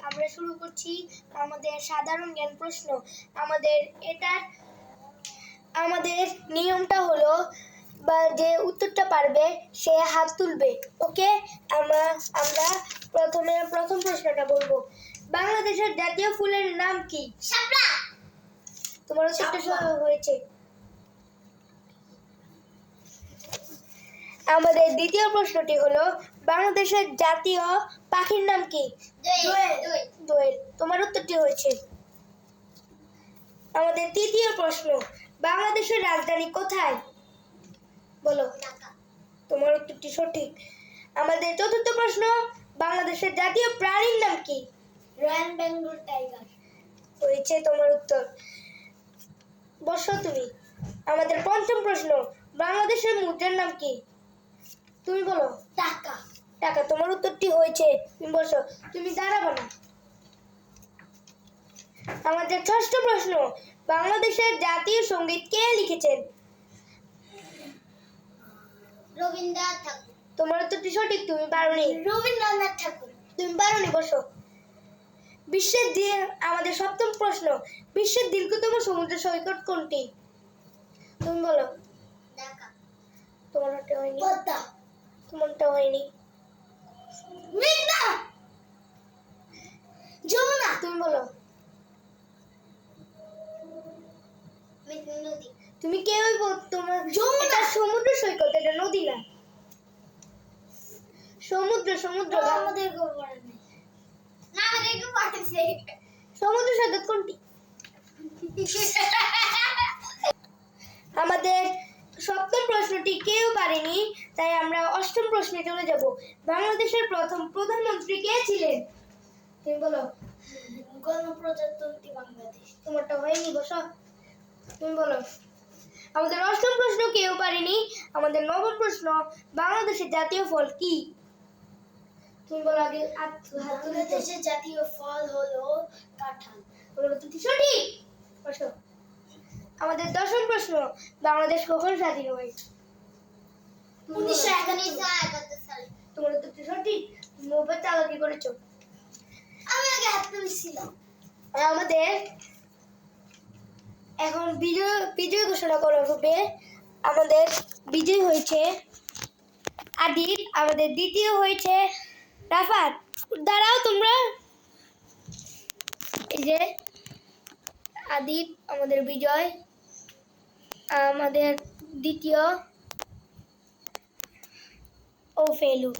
আমরা শুরু করছি আমাদের সাধারণ জ্ঞান প্রশ্ন। আমাদের নিয়মটা হলো যে উত্তরটা পারবে সে হাত তুলবে। ওকে, আমরা প্রথম প্রশ্নটা বলবো। বাংলাদেশের জাতীয় ফুলের নাম কি? শাপলা। তোমার উত্তরটা হয়েছে। আমাদের দ্বিতীয় প্রশ্নটি হলো বাংলাদেশের জাতীয় পাখির নাম কি? দোয়েল। তোমার উত্তরটি হয়েছে। আমাদের তৃতীয় প্রশ্ন, বাংলাদেশের রাজধানী কোথায়? বলো। তোমার উত্তরটি সঠিক। আমাদের চতুর্থ প্রশ্ন, বাংলাদেশের জাতীয় প্রাণীর নাম কি? Royal Bengal tiger. হয়েছে তোমার উত্তর। বসো তুমি। আমাদের পঞ্চম প্রশ্ন, বাংলাদেশের মুদ্রার নাম কি? তুমি বলো। টাকা। টাকা। তোমার উত্তরটি হয়েছে। তুমি বসো। তুমি দাঁড়াবো না। আমাদের ষষ্ঠ প্রশ্ন, বাংলাদেশের জাতীয় সঙ্গীত কে লিখেছেন? রবীন্দ্রনাথ ঠাকুর। তোমার উত্তরটি সঠিক। তুমি পারোনি। রবীন্দ্রনাথ ঠাকুর। তুমি পারোনি। বসো। আমাদের সপ্তম প্রশ্ন, বিশ্বের দীর্ঘতম সমুদ্র সৈকত কোনটি? তুমি বলো। ঢাকা। তোমারটা হয়নি। পদ্মা। তোমারটা হয়নি। মেঘনা। যমুনা। তুমি বলো। মেঘনা নদী। তুমি কেউই তোমার যমুনা। এটা সমুদ্র সৈকত, এটা নদী না। সমুদ্র আমাদের গোবর নেই। না আমাদের একটু পাঠাচ্ছে। সমুদ্র সৈকত কোনটি? আমাদের সপ্তম প্রশ্নটি কেউ পারেনি, তাই আমরা অষ্টম প্রশ্নে চলে যাব। বাংলাদেশের প্রথম প্রধানমন্ত্রী কে ছিলেন? তুমি বলো। গণপ্রজাতন্ত্রী বাংলাদেশ। তোমারটা হয়নি। বসো। তুমি বলো। আমাদের অষ্টম প্রশ্ন কেউ পারেনি। আমাদের নবম প্রশ্ন, বাংলাদেশের জাতীয় ফল কি? তুমি বলো আগে। বাংলাদেশের জাতীয় ফল হলো কাঁঠাল। বলো তো সঠিক। বসো। আমাদের দশম প্রশ্ন, বাংলাদেশ কখন স্বাধীন হয়? 1971 সালে। তোমার উত্তরটি সঠিক। মোবাইল চালাকি করেছো। আমি আগে হাত তুলছিলাম। আমাদের এখন বিজয় ঘোষণা করা হবে। আমাদের বিজয় হয়েছে আদিল, আমাদের দ্বিতীয় হয়েছে রাফাত। দাঁড়াও তোমরা। এই যে আদিল আমাদের বিজয়, আমাদের দ্বিতীয় ও ফেলু।